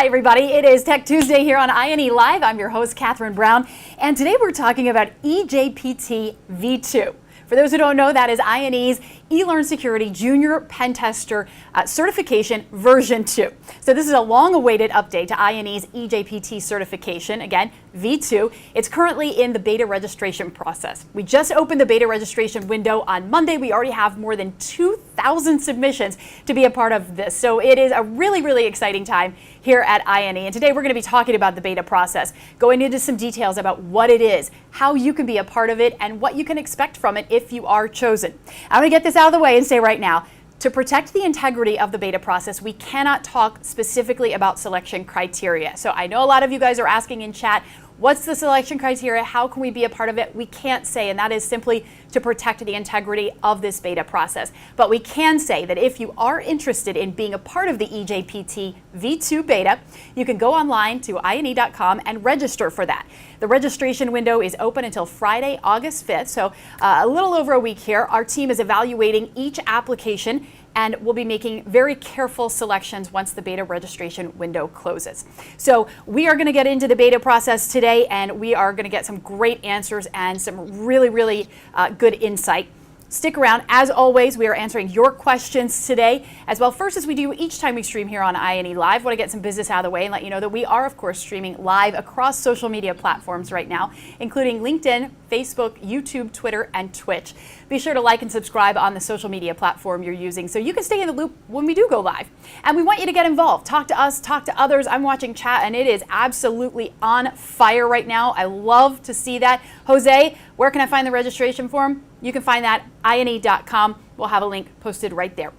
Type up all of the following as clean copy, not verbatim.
everybody. It is Tech Tuesday here on INE Live. I'm your host, Catherine Brown, and today we're talking about eJPT V2. For those who don't know, that is INE's eLearn Security Junior Pen Tester Certification version 2. So this is a long-awaited update to INE's eJPT certification, again, V2. It's currently in the beta registration process. We just opened the beta registration window on Monday. We already have more than 2,000 submissions to be a part of this. So it is a really, really exciting time here at INE. And today we're going to be talking about the beta process, going into some details about what it is, how you can be a part of it, and what you can expect from it if you are chosen. I'm going to get this out of the way and say right now, to protect the integrity of the beta process, we cannot talk specifically about selection criteria. So I know a lot of you guys are asking in chat, what's the selection criteria? How can we be a part of it? We can't say, and that is simply to protect the integrity of this beta process. But we can say that if you are interested in being a part of the eJPT V2 beta, you can go online to INE.com and register for that. The registration window is open until Friday, August 5th, so a little over a week here. Our team is evaluating each application and we'll be making very careful selections once the beta registration window closes. So we are going to get into the beta process today, and we are going to get some great answers and some really, really good insight. Stick around. As always, we are answering your questions today as well. First, as we do each time we stream here on INE Live, want to get some business out of the way and let you know that we are, of course, streaming live across social media platforms right now, including LinkedIn, Facebook, YouTube, Twitter, and Twitch. Be sure to like and subscribe on the social media platform you're using so you can stay in the loop when we do go live. And we want you to get involved. Talk to us, talk to others. I'm watching chat, and it is absolutely on fire right now. I love to see that. Jose, where can I find the registration form? You can find that INE.com. We'll have a link posted right there.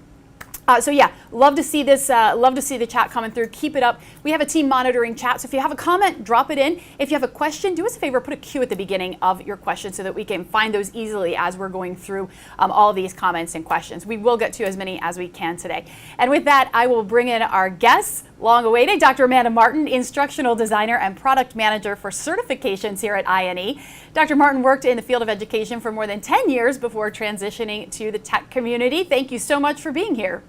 So yeah, love to see this, love to see the chat coming through. Keep it up. We have a team monitoring chat, so if you have a comment, drop it in. If you have a question, do us a favor, put a Q at the beginning of your question so that we can find those easily as we're going through all of these comments and questions. We will get to as many as we can today. And with that, I will bring in our guests, long awaited, Dr. Amanda Martin, Instructional Designer and Product Manager for Certifications here at INE. Dr. Martin worked in the field of education for more than 10 years before transitioning to the tech community. Thank you so much for being here.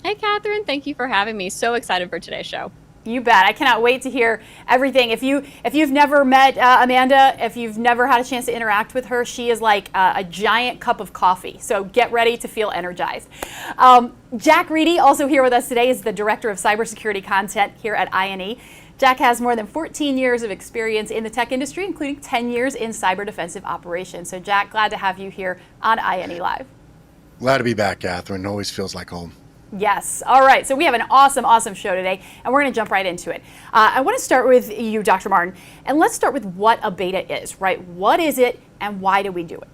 Hey, Catherine. Thank you for having me. So excited for today's show. You bet. I cannot wait to hear everything. If you've never met Amanda, if you've never had a chance to interact with her, she is like a giant cup of coffee. So get ready to feel energized. Jack Reedy, also here with us today, is the Director of Cybersecurity Content here at INE. Jack has more than 14 years of experience in the tech industry, including 10 years in cyber defensive operations. So Jack, glad to have you here on INE Live. Glad to be back, Catherine. Always feels like home. Yes. All right. So we have an awesome, awesome show today, and we're going to jump right into it. I want to start with you, Dr. Martin, and let's start with what a beta is, right? What is it, and why do we do it?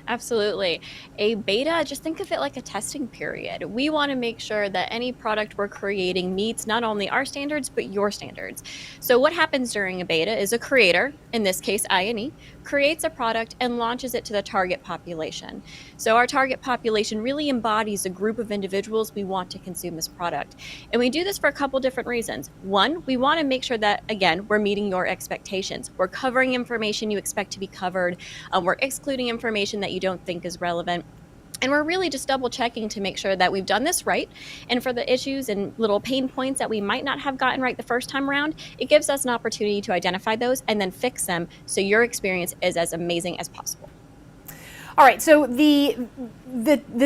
Absolutely. A beta, just think of it like a testing period. We want to make sure that any product we're creating meets not only our standards, but your standards. So what happens during a beta is a creator, in this case INE, creates a product and launches it to the target population. So our target population really embodies a group of individuals we want to consume this product. And we do this for a couple different reasons. One, we want to make sure that, again, we're meeting your expectations. We're covering information you expect to be covered. We're excluding information that you don't think is relevant. And we're really just double checking to make sure that we've done this right. And for the issues and little pain points that we might not have gotten right the first time around, it gives us an opportunity to identify those and then fix them so your experience is as amazing as possible. All right, so the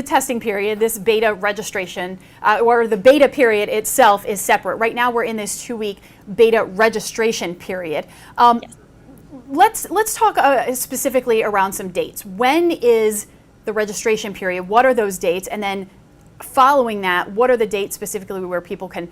testing period, this beta registration, or the beta period itself is separate. Right now we're in this 2-week beta registration period. Yes. Let's talk specifically around some dates. When is the registration period? What are those dates? And then following that, what are the dates specifically where people can,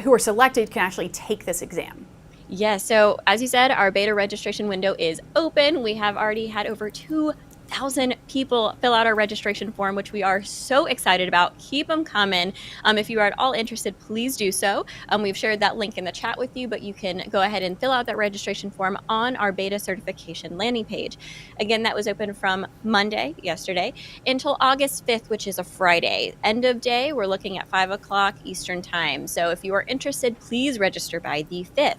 who are selected, can actually take this exam? Yeah, so as you said, our beta registration window is open. We have already had over 2,000 people fill out our registration form, which we are so excited about. Keep them coming. If you are at all interested, please do so. We've shared that link in the chat with you, but you can go ahead and fill out that registration form on our beta certification landing page. Again, that was open from Monday, yesterday, until August 5th, which is a Friday. End of day, we're looking at 5 o'clock Eastern time. So if you are interested, please register by the 5th.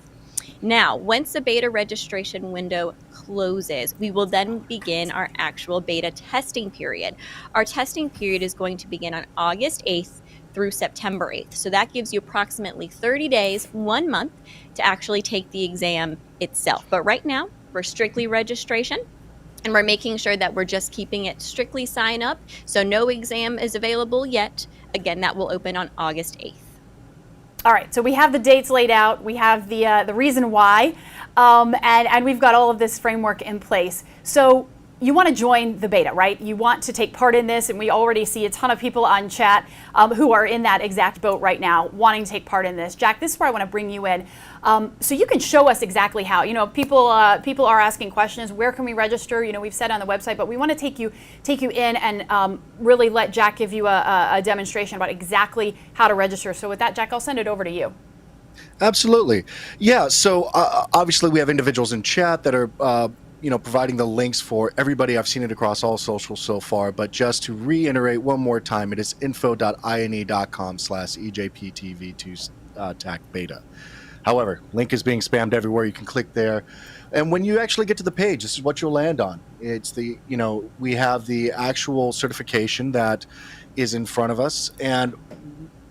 Now, once the beta registration window closes, we will then begin our actual beta testing period. Our testing period is going to begin on August 8th through September 8th. So that gives you approximately 30 days, 1 month to actually take the exam itself. But right now, we're strictly registration. And we're making sure that we're just keeping it strictly sign up. So no exam is available yet. Again, that will open on August 8th. All right, so we have the dates laid out. We have the reason why, and we've got all of this framework in place. So you want to join the beta, right? You want to take part in this, and we already see a ton of people on chat who are in that exact boat right now, wanting to take part in this. Jack, this is where I want to bring you in, so you can show us exactly how. You know, people are asking questions. Where can we register? You know, we've said on the website, but we want to take you in and really let Jack give you a demonstration about exactly how to register. So with that, Jack, I'll send it over to you. Absolutely. Yeah. So obviously we have individuals in chat that are providing the links for everybody. I've seen it across all socials so far, but just to reiterate one more time, it is info.ine.com/eJPTv2 TAC beta. However, link is being spammed everywhere. You can click there. And when you actually get to the page, this is what you'll land on. It's we have the actual certification that is in front of us. And,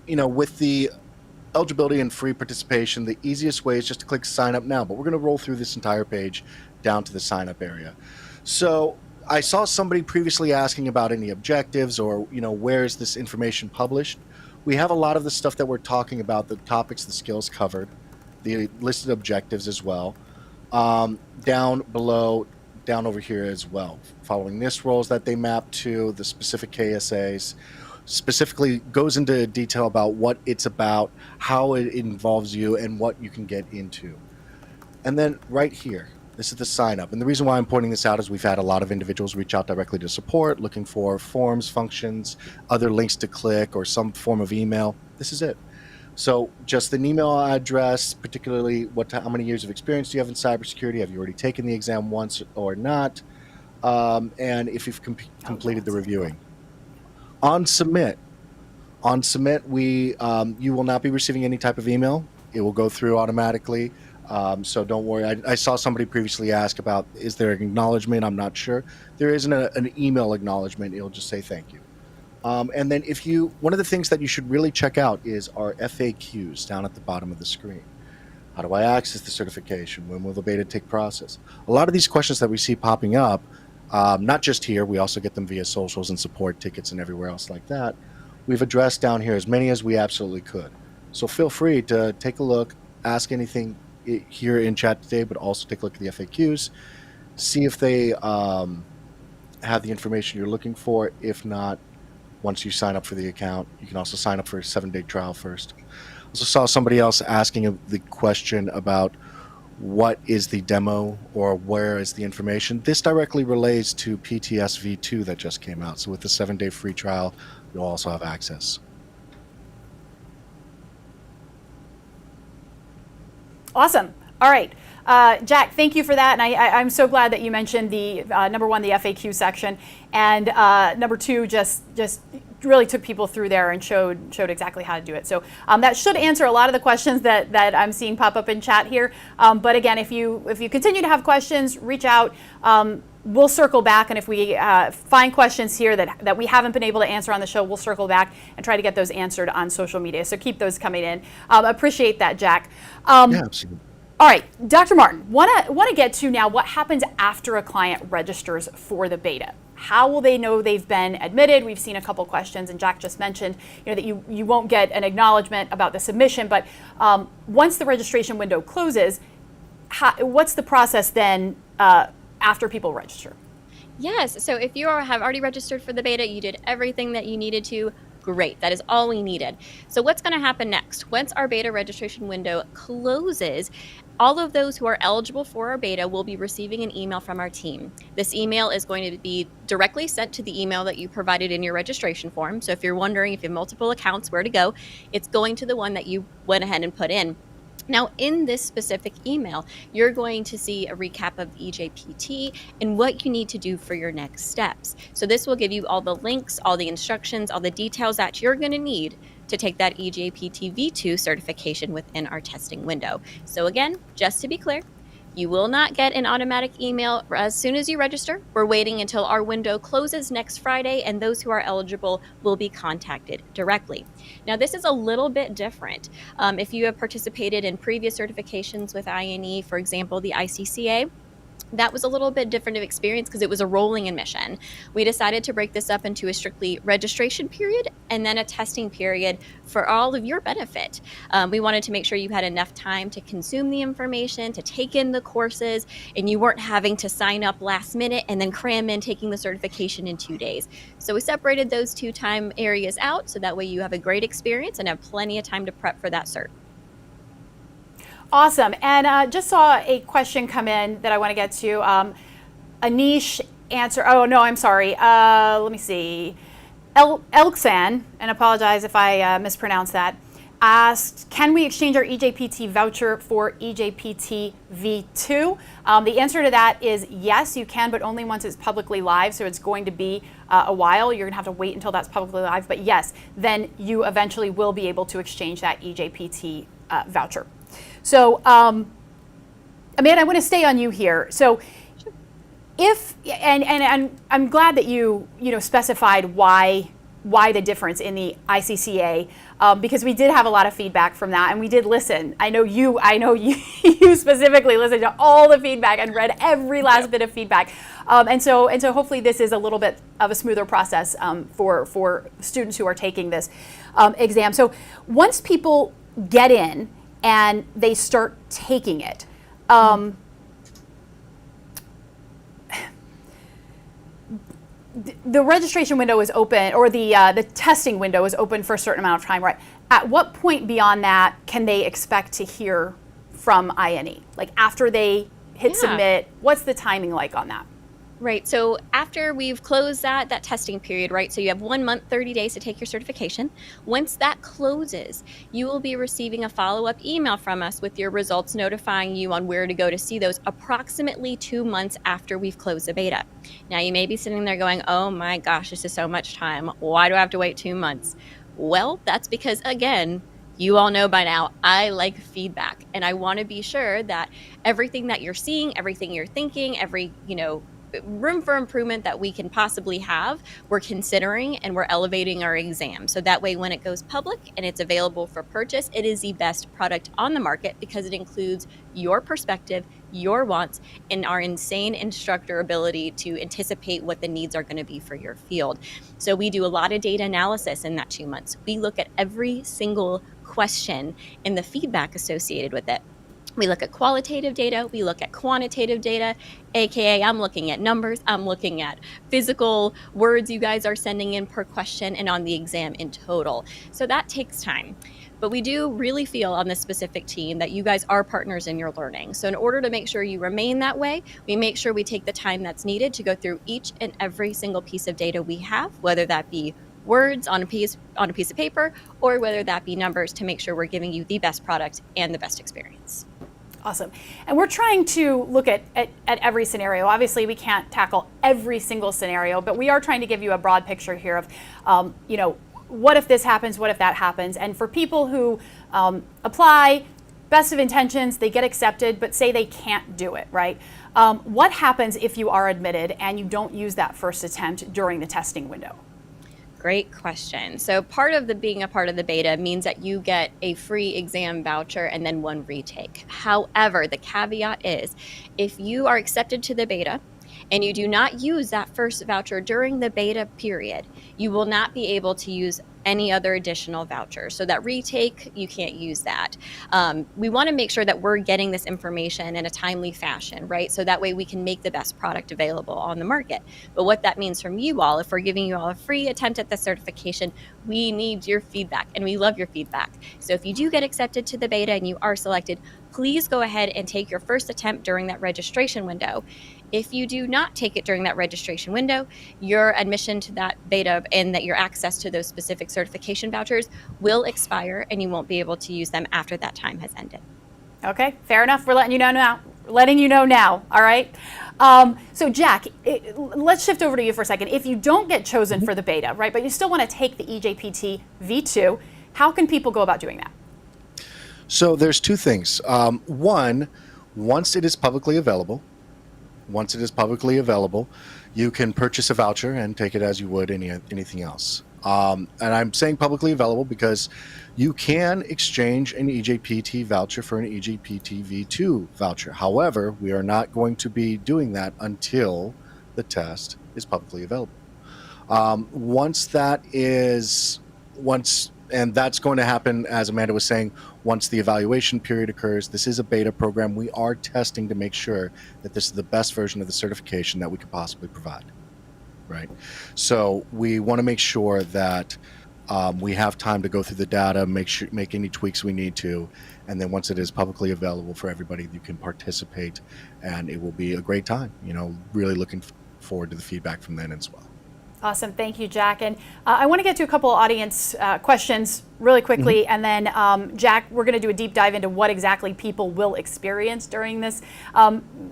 with the eligibility and free participation, the easiest way is just to click sign up now. But we're going to roll through this entire page down to the sign up area. So I saw somebody previously asking about any objectives or, where is this information published? We have a lot of the stuff that we're talking about, the topics, the skills covered, the listed objectives as well, down below, down over here as well. Following this roles that they map to the specific KSAs, specifically goes into detail about what it's about, how it involves you, and what you can get into. And then right here, this is the sign up. And the reason why I'm pointing this out is we've had a lot of individuals reach out directly to support, looking for forms, functions, other links to click, or some form of email. This is it. So just an email address, particularly how many years of experience do you have in cybersecurity? Have you already taken the exam once or not? And if you've completed the reviewing. On submit, we you will not be receiving any type of email. It will go through automatically. So don't worry. I saw somebody previously ask about, is there an acknowledgement? I'm not sure. There isn't an email acknowledgement. It'll just say thank you. And then one of the things that you should really check out is our FAQs down at the bottom of the screen. How do I access the certification? When will the beta take process? A lot of these questions that we see popping up, not just here, we also get them via socials and support tickets and everywhere else like that. We've addressed down here as many as we absolutely could. So feel free to take a look, ask anything here in chat today, but also take a look at the FAQs, see if they have the information you're looking for. If not, once you sign up for the account, you can also sign up for a 7-day trial first. Also saw somebody else asking the question about what is the demo or where is the information. This directly relates to PTS V2 that just came out. So with the 7-day free trial, you'll also have access. Awesome. All right. Jack, thank you for that. And I'm so glad that you mentioned the number one, the FAQ section, and number two, just really took people through there and showed exactly how to do it. So that should answer a lot of the questions that I'm seeing pop up in chat here. But again, if you continue to have questions, reach out. We'll circle back, and if we find questions here that we haven't been able to answer on the show, we'll circle back and try to get those answered on social media. So keep those coming in. Appreciate that, Jack. Yeah, absolutely. All right, Dr. Martin, want to get to now what happens after a client registers for the beta. How will they know they've been admitted? We've seen a couple questions, and Jack just mentioned that you won't get an acknowledgement about the submission, but once the registration window closes, what's the process then after people register? Yes, so if you have already registered for the beta, you did everything that you needed to, great. That is all we needed. So what's going to happen next? Once our beta registration window closes, all of those who are eligible for our beta will be receiving an email from our team. This email is going to be directly sent to the email that you provided in your registration form. So if you're wondering if you have multiple accounts, where to go, it's going to the one that you went ahead and put in. Now, in this specific email, you're going to see a recap of eJPT and what you need to do for your next steps. So this will give you all the links, all the instructions, all the details that you're going to need to take that eJPT V2 certification within our testing window. So again, just to be clear, You will not get an automatic email as soon as you register. We're waiting until our window closes next Friday, and those who are eligible will be contacted directly. Now, this is a little bit different. If you have participated in previous certifications with INE, for example, the ICCA, that was a little bit different of experience because it was a rolling admission. We decided to break this up into a strictly registration period and then a testing period for all of your benefit. We wanted to make sure you had enough time to consume the information, to take in the courses, and you weren't having to sign up last minute and then cram in taking the certification in 2 days. So we separated those 2 time areas out so that way you have a great experience and have plenty of time to prep for that cert. Awesome. And just saw a question come in that I want to get to. Anish answer. Oh, no, I'm sorry. Let me see. Elksan, and apologize if I mispronounced that, asked, can we exchange our eJPT voucher for eJPT V2? The answer to that is yes, you can, but only once it's publicly live. So it's going to be a while. You're going to have to wait until that's publicly live. But yes, then you eventually will be able to exchange that eJPT voucher. So, Amanda, I want to stay on you here. So, if and I'm glad that you specified why the difference in the ICCA, because we did have a lot of feedback from that, and we did listen. I know you you specifically listened to all the feedback and read every last bit of feedback, and so hopefully this is a little bit of a smoother process for students who are taking this exam. So once people get in and they start taking it, the registration window is open, or the testing window is open for a certain amount of time, right? At what point beyond that can they expect to hear from INE? Like after they hit submit, what's the timing like on that? Right. So after we've closed that testing period, right? So you have 1 month, 30 days to take your certification. Once that closes, you will be receiving a follow-up email from us with your results, notifying you on where to go to see those approximately 2 months after we've closed the beta. Now you may be sitting there going, oh my gosh, this is so much time. Why do I have to wait 2 months? Well, that's because, again, you all know by now, I like feedback, and I want to be sure that everything that you're seeing, everything you're thinking, every, room for improvement that we can possibly have, we're considering, and we're elevating our exam. So that way, when it goes public and it's available for purchase, it is the best product on the market because it includes your perspective, your wants, and our insane instructor ability to anticipate what the needs are going to be for your field. So we do a lot of data analysis in that 2 months. We look at every single question and the feedback associated with it. We look at qualitative data, we look at quantitative data, aka I'm looking at numbers, I'm looking at physical words you guys are sending in per question and on the exam in total. So that takes time. But we do really feel on this specific team that you guys are partners in your learning. So in order to make sure you remain that way, we make sure we take the time that's needed to go through each and every single piece of data we have, whether that be words on a piece of paper or whether that be numbers, to make sure we're giving you the best product and the best experience. Awesome. And we're trying to look at every scenario. Obviously, we can't tackle every single scenario, but we are trying to give you a broad picture here of, what if this happens, what if that happens? And for people who apply, best of intentions, they get accepted, but say they can't do it, right? What happens if you are admitted and you don't use that first attempt during the testing window? Great question. So being a part of the beta means that you get a free exam voucher and then 1 retake. However, the caveat is if you are accepted to the beta and you do not use that first voucher during the beta period, you will not be able to use any other additional vouchers. So that retake, you can't use that. We want to make sure that we're getting this information in a timely fashion, right? So that way we can make the best product available on the market. But what that means from you all, if we're giving you all a free attempt at the certification, we need your feedback and we love your feedback. So if you do get accepted to the beta and you are selected, please go ahead and take your first attempt during that registration window. If you do not take it during that registration window, your admission to that beta and that your access to those specific certification vouchers will expire and you won't be able to use them after that time has ended. Okay, fair enough. We're letting you know now. All right. So Jack, let's shift over to you for a second. If you don't get chosen for the beta, right, but you still want to take the eJPT V2, how can people go about doing that? So there's 2 things. One, Once it is publicly available, once it is publicly available, you can purchase a voucher and take it as you would anything else. And I'm saying publicly available because you can exchange an eJPT voucher for an eJPT V2 voucher. However, we are not going to be doing that until the test is publicly available. Once that is, and that's going to happen, as Amanda was saying, once the evaluation period occurs. This is a beta program. We are testing to make sure that this is the best version of the certification that we could possibly provide, right? So we want to make sure that we have time to go through the data, make any tweaks we need to, and then once it is publicly available for everybody, you can participate, and it will be a great time. Really looking forward to the feedback from then as well. Awesome. Thank you, Jack. And I want to get to a couple audience questions really quickly. And then, Jack, we're going to do a deep dive into what exactly people will experience during this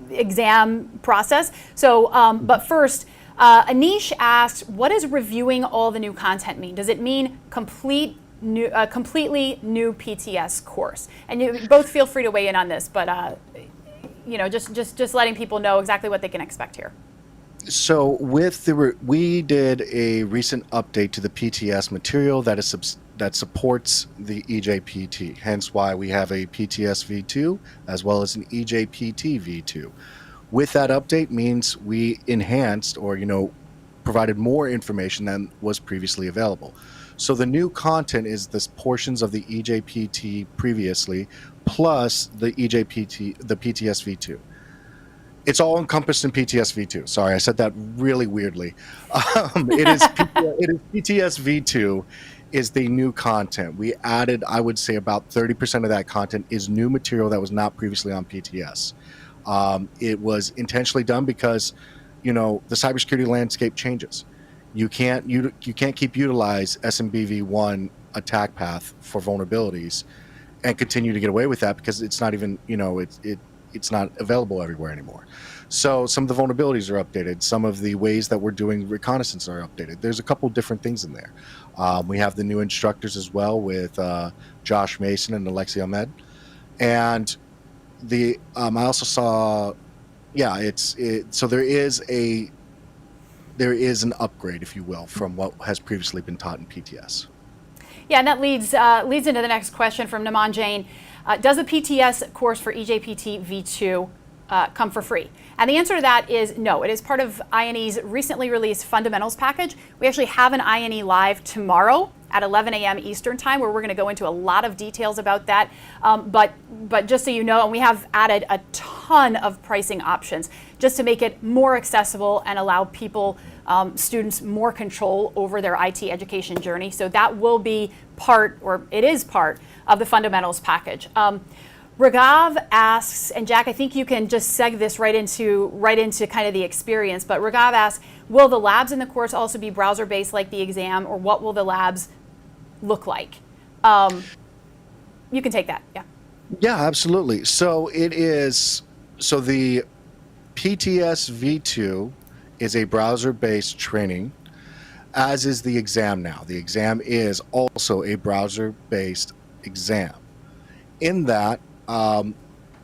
exam process. So, but first, Anish asked, what does reviewing all the new content mean? Does it mean completely new PTS course? And you both feel free to weigh in on this, but just letting people know exactly what they can expect here. So we did a recent update to the PTS material that supports the eJPT, hence why we have a PTS V2 as well as an eJPT V2. With that update means we enhanced or provided more information than was previously available. So the new content is this portions of the eJPT previously plus the eJPT, the PTS V2. It's all encompassed in PTS V2. Sorry, I said that really weirdly. It is PTS V2 is the new content. We added, I would say, about 30% of that content is new material that was not previously on PTS. It was intentionally done because, the cybersecurity landscape changes. You can't keep utilize SMB v1 attack path for vulnerabilities and continue to get away with that because it's not even, it's not available everywhere anymore. So some of the vulnerabilities are updated. Some of the ways that we're doing reconnaissance are updated. There's a couple different things in there. We have the new instructors as well with Josh Mason and Alexi Ahmed. And I also saw, so there is an upgrade, if you will, from what has previously been taught in PTS. Yeah, and that leads into the next question from Naman Jain. Does the PTS course for eJPT V2 come for free? And the answer to that is no. It is part of INE's recently released fundamentals package. We actually have an INE live tomorrow at 11 a.m. Eastern time where we're going to go into a lot of details about that. But just so you know, and we have added a ton of pricing options just to make it more accessible and allow people, students, more control over their IT education journey. So that will be it is part of the fundamentals package. Raghav asks, and Jack, I think you can just seg this right into kind of the experience, but Raghav asks, will the labs in the course also be browser-based like the exam, or what will the labs look like? You can take that, yeah. Yeah, absolutely. So the PTS V2 is a browser-based training, as is the exam now. The exam is also a browser-based exam. In that,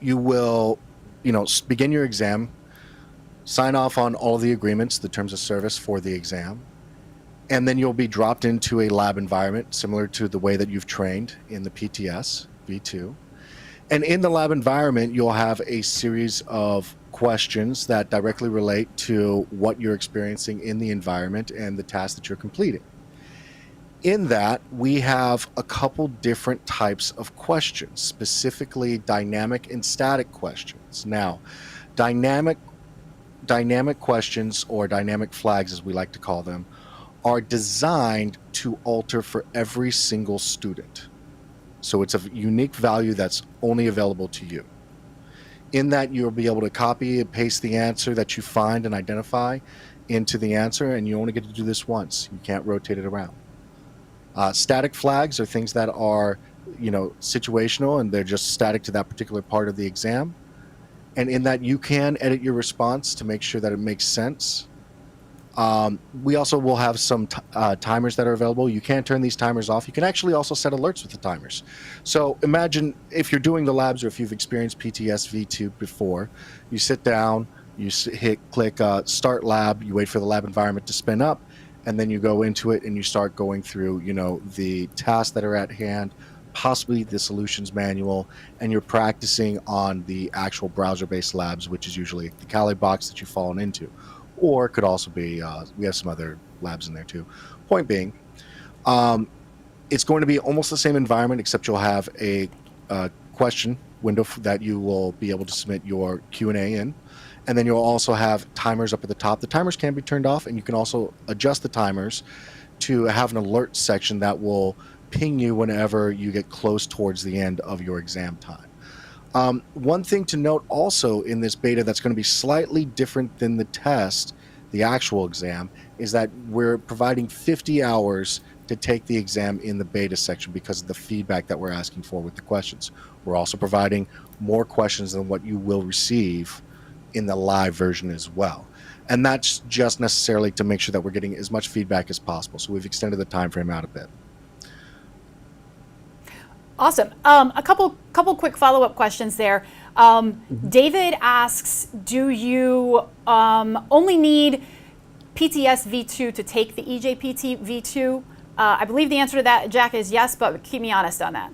you will, begin your exam, sign off on all the agreements, the terms of service for the exam, and then you'll be dropped into a lab environment similar to the way that you've trained in the PTS V2. And in the lab environment, you'll have a series of questions that directly relate to what you're experiencing in the environment and the task that you're completing. In that, we have a couple different types of questions, specifically dynamic and static questions. Now, dynamic questions, or dynamic flags as we like to call them, are designed to alter for every single student. So it's a unique value that's only available to you. In that, you'll be able to copy and paste the answer that you find and identify into the answer, and you only get to do this once. You can't rotate it around. Static flags are things that are, situational, and they're just static to that particular part of the exam. And in that, you can edit your response to make sure that it makes sense. We also will have some timers that are available. You can turn these timers off. You can actually also set alerts with the timers. So imagine if you're doing the labs, or if you've experienced PTS V2 before, you sit down, you click start lab, you wait for the lab environment to spin up, and then you go into it and you start going through, the tasks that are at hand, possibly the solutions manual, and you're practicing on the actual browser-based labs, which is usually the Kali box that you've fallen into. Or it could also be, we have some other labs in there too. Point being, it's going to be almost the same environment, except you'll have a question window that you will be able to submit your Q&A in. And then you'll also have timers up at the top. The timers can be turned off, and you can also adjust the timers to have an alert section that will ping you whenever you get close towards the end of your exam time. One thing to note also in this beta that's going to be slightly different than the test, the actual exam, is that we're providing 50 hours to take the exam in the beta section because of the feedback that we're asking for with the questions. We're also providing more questions than what you will receive in the live version as well. And that's just necessarily to make sure that we're getting as much feedback as possible. So we've extended the time frame out a bit. Awesome. A couple quick follow-up questions there. David asks, do you only need PTS V2 to take the eJPT V2? I believe the answer to that, Jack, is yes, but keep me honest on that.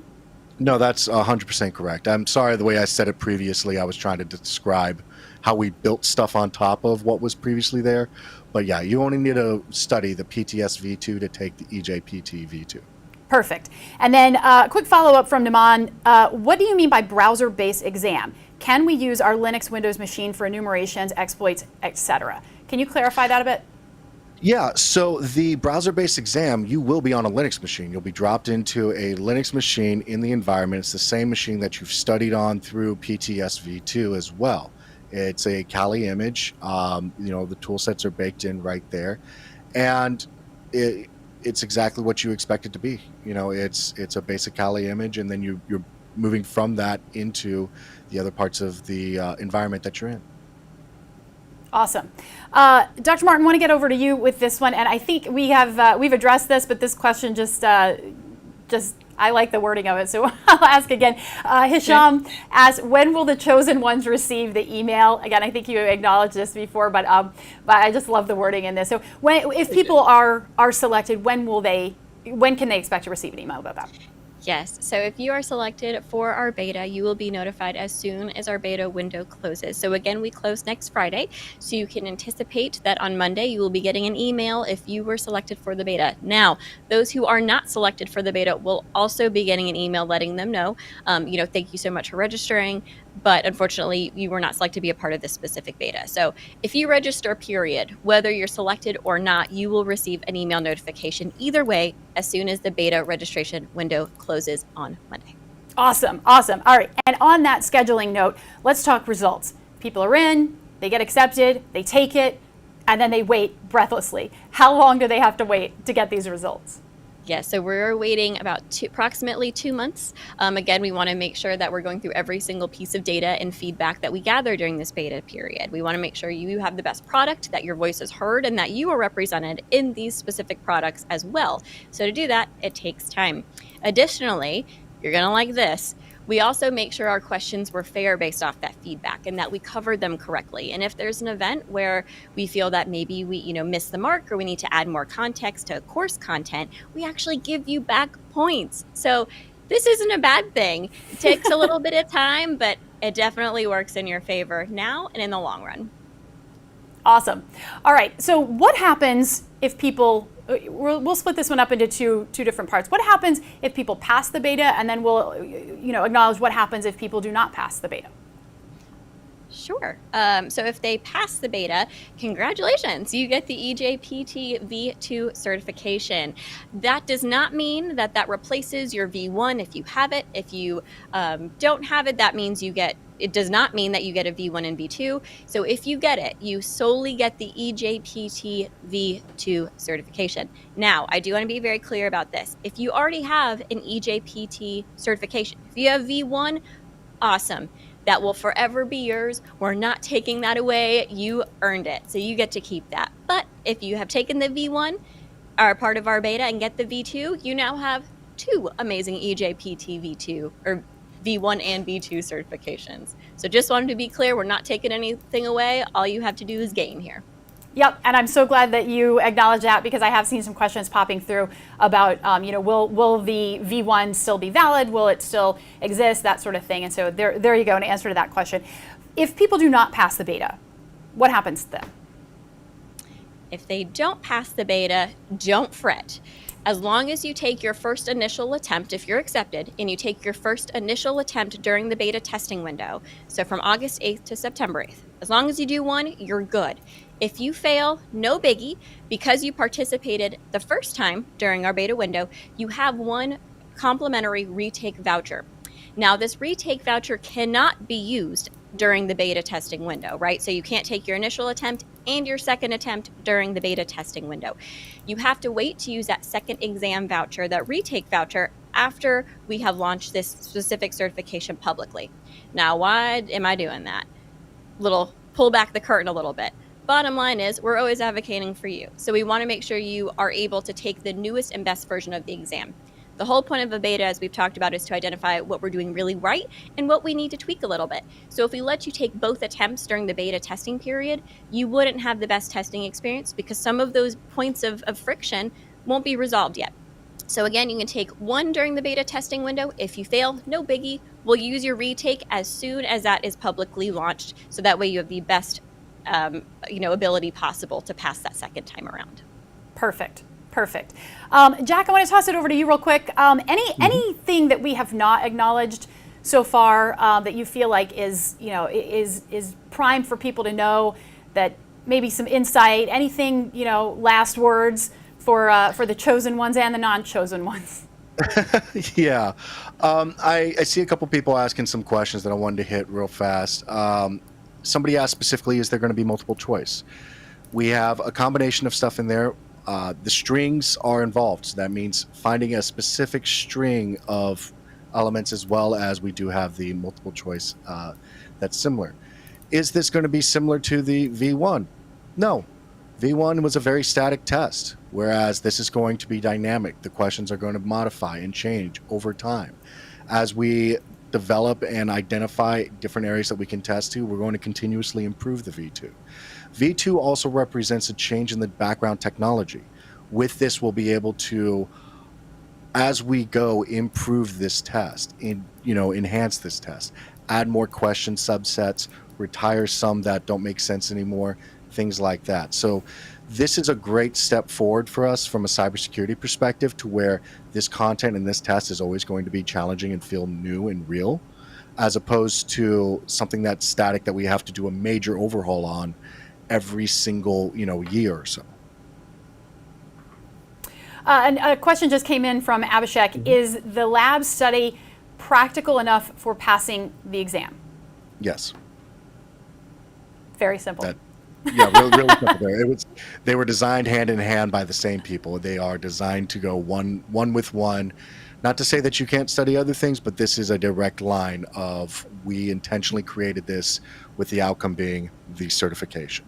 No, that's 100% correct. I'm sorry the way I said it previously. I was trying to describe how we built stuff on top of what was previously there. But yeah, you only need to study the PTS V2 to take the eJPT V2. Perfect. And then quick follow-up from Naman. What do you mean by browser-based exam? Can we use our Linux Windows machine for enumerations, exploits, etc.? Can you clarify that a bit? Yeah, so the browser-based exam, you will be on a Linux machine. You'll be dropped into a Linux machine in the environment. It's the same machine that you've studied on through PTS V2 as well. It's a Kali image. The tool sets are baked in right there. And it's exactly what you expect it to be. It's a basic Kali image, and then you're moving from that into the other parts of the environment that you're in. Awesome. Dr. Martin, I want to get over to you with this one, and I think we've addressed this, but this question just I like the wording of it, so I'll ask again. Hisham asks, when will the chosen ones receive the email? Again, I think you acknowledged this before, but I just love the wording in this. So if people are selected, when can they expect to receive an email about that? Yes, so if you are selected for our beta, you will be notified as soon as our beta window closes. So again, we close next Friday, so you can anticipate that on Monday you will be getting an email if you were selected for the beta. Now, those who are not selected for the beta will also be getting an email letting them know, thank you so much for registering, but unfortunately you were not selected to be a part of this specific beta. So if you register, period, whether you're selected or not, you will receive an email notification either way as soon as the beta registration window closes on Monday. Awesome. All right. And on that scheduling note, let's talk results. People are in, they get accepted, they take it, and then they wait breathlessly. How long do they have to wait to get these results? Yes, so we're waiting about approximately 2 months. Again, we want to make sure that we're going through every single piece of data and feedback that we gather during this beta period. We want to make sure you have the best product, that your voice is heard, and that you are represented in these specific products as well. So to do that, it takes time. Additionally, you're going to like this. We also make sure our questions were fair based off that feedback and that we covered them correctly. And if there's an event where we feel that maybe we missed the mark or we need to add more context to course content, we actually give you back points. So this isn't a bad thing. It takes a little bit of time, but it definitely works in your favor now and in the long run. Awesome. All right. So what happens if people, we'll split this one up into two different parts. What happens if people pass the beta, and then we'll acknowledge what happens if people do not pass the beta? Sure. So if they pass the beta, congratulations, you get the eJPT V2 certification. That does not mean that replaces your V1 if you have it. If you don't have it, that means it does not mean that you get a V1 and V2. So if you get it, you solely get the eJPT V2 certification. Now, I do want to be very clear about this. If you already have an eJPT certification, if you have V1, awesome. That will forever be yours. We're not taking that away. You earned it, so you get to keep that. But if you have taken the V1, are part of our beta, and get the V2, you now have 2 amazing eJPT V2 or V1 and V2 certifications. So just wanted to be clear, we're not taking anything away. All you have to do is gain here. Yep, and I'm so glad that you acknowledge that, because I have seen some questions popping through about, will the V1 still be valid? Will it still exist? That sort of thing. And so there you go, an answer to that question. If people do not pass the beta, what happens to them? If they don't pass the beta, don't fret. As long as you take your first initial attempt, if you're accepted, and you take your first initial attempt during the beta testing window, so from August 8th to September 8th, as long as you do one, you're good. If you fail, no biggie. Because you participated the first time during our beta window, you have 1 complimentary retake voucher. Now, this retake voucher cannot be used during the beta testing window, right? So you can't take your initial attempt and your second attempt during the beta testing window. You have to wait to use that second exam voucher, that retake voucher, after we have launched this specific certification publicly. Now, why am I doing that? Pull back the curtain a little bit. Bottom line is, we're always advocating for you. So we want to make sure you are able to take the newest and best version of the exam. The whole point of a beta, as we've talked about, is to identify what we're doing really right and what we need to tweak a little bit. So if we let you take both attempts during the beta testing period, you wouldn't have the best testing experience, because some of those points of friction won't be resolved yet. So again, you can take 1 during the beta testing window. If you fail, no biggie. We'll use your retake as soon as that is publicly launched, so that way you have the best ability possible to pass that second time around. Perfect. Jack, I want to toss it over to you real quick. Anything that we have not acknowledged so far that you feel like is prime for people to know, that maybe some insight, anything, last words for the chosen ones and the non-chosen ones? Yeah. I see a couple people asking some questions that I wanted to hit real fast. Somebody asked specifically, is there going to be multiple choice? We have a combination of stuff in there. The strings are involved. So that means finding a specific string of elements, as well as we do have the multiple choice that's similar. Is this going to be similar to the V1? No. V1 was a very static test, whereas this is going to be dynamic. The questions are going to modify and change over time. As we develop and identify different areas that we can test to, we're going to continuously improve the V2. V2 also represents a change in the background technology. With this, we'll be able to, as we go, improve this test, enhance this test, add more question subsets, retire some that don't make sense anymore, things like that. So this is a great step forward for us from a cybersecurity perspective, to where this content and this test is always going to be challenging and feel new and real, as opposed to something that's static that we have to do a major overhaul on every single year or so. And a question just came in from Abhishek. Mm-hmm. Is the lab study practical enough for passing the exam? Yes. Very simple. Really simple there. They were designed hand in hand by the same people. They are designed to go one with one. Not to say that you can't study other things, but this is a direct line of, we intentionally created this with the outcome being the certification.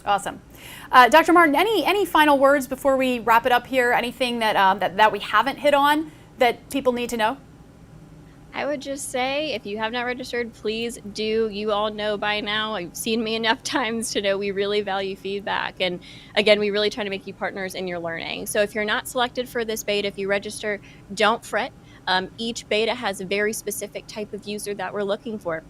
Awesome. Dr. Martin, any final words before we wrap it up here? Anything that we haven't hit on that people need to know? I would just say, if you have not registered, please do. You all know by now, you've seen me enough times to know we really value feedback. And again, we really try to make you partners in your learning. So if you're not selected for this beta, if you register, don't fret. Each beta has a very specific type of user that we're looking for.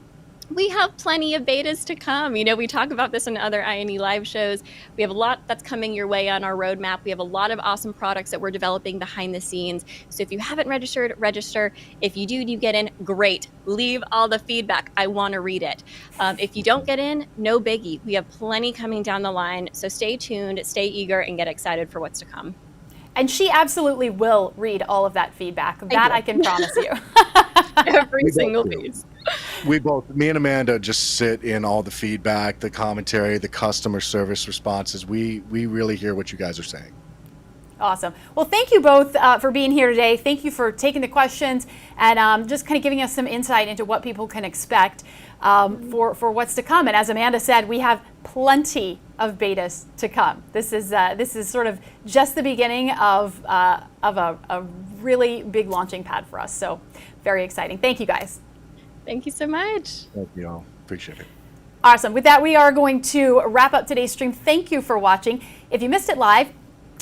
We have plenty of betas to come. We talk about this in other INE live shows. We have a lot that's coming your way on our roadmap. We have a lot of awesome products that we're developing behind the scenes. So if you haven't registered, register. If you do, you get in, great. Leave all the feedback. I want to read it. If you don't get in, no biggie. We have plenty coming down the line. So stay tuned, stay eager, and get excited for what's to come. And she absolutely will read all of that feedback. That I can promise you. Every single piece. Me and Amanda just sit in all the feedback, the commentary, the customer service responses. We really hear what you guys are saying. Awesome. Well, thank you both for being here today. Thank you for taking the questions and just kind of giving us some insight into what people can expect for what's to come. And as Amanda said, we have plenty of betas to come. This is sort of just the beginning of a really big launching pad for us. So very exciting. Thank you, guys. Thank you so much. Thank you all. Appreciate it. Awesome. With that, we are going to wrap up today's stream. Thank you for watching. If you missed it live,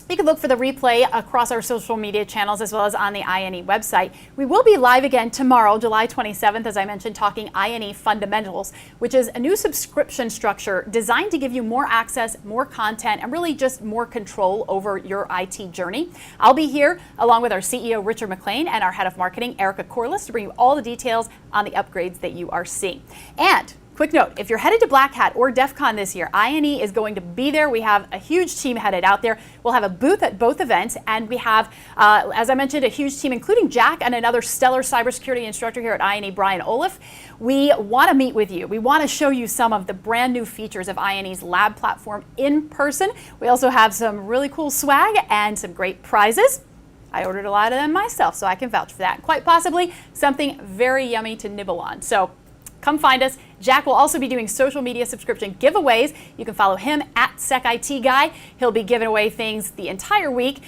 you can look for the replay across our social media channels as well as on the INE website. We will be live again tomorrow, July 27th, as I mentioned, talking INE Fundamentals, which is a new subscription structure designed to give you more access, more content, and really just more control over your IT journey. I'll be here along with our CEO, Richard McLean, and our head of marketing, Erica Corliss, to bring you all the details on the upgrades that you are seeing. And quick note, if you're headed to Black Hat or DEF CON this year, INE is going to be there. We have a huge team headed out there. We'll have a booth at both events, and we have, as I mentioned, a huge team, including Jack and another stellar cybersecurity instructor here at INE, Brian Olaf. We want to meet with you. We want to show you some of the brand new features of INE's lab platform in person. We also have some really cool swag and some great prizes. I ordered a lot of them myself, so I can vouch for that. Quite possibly something very yummy to nibble on. So come find us. Jack will also be doing social media subscription giveaways. You can follow him at SecITGuy. He'll be giving away things the entire week.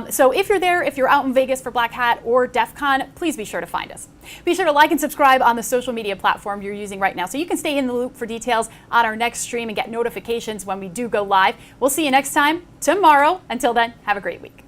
So if you're there, if you're out in Vegas for Black Hat or DEF CON, please be sure to find us. Be sure to like and subscribe on the social media platform you're using right now so you can stay in the loop for details on our next stream and get notifications when we do go live. We'll see you next time tomorrow. Until then, have a great week.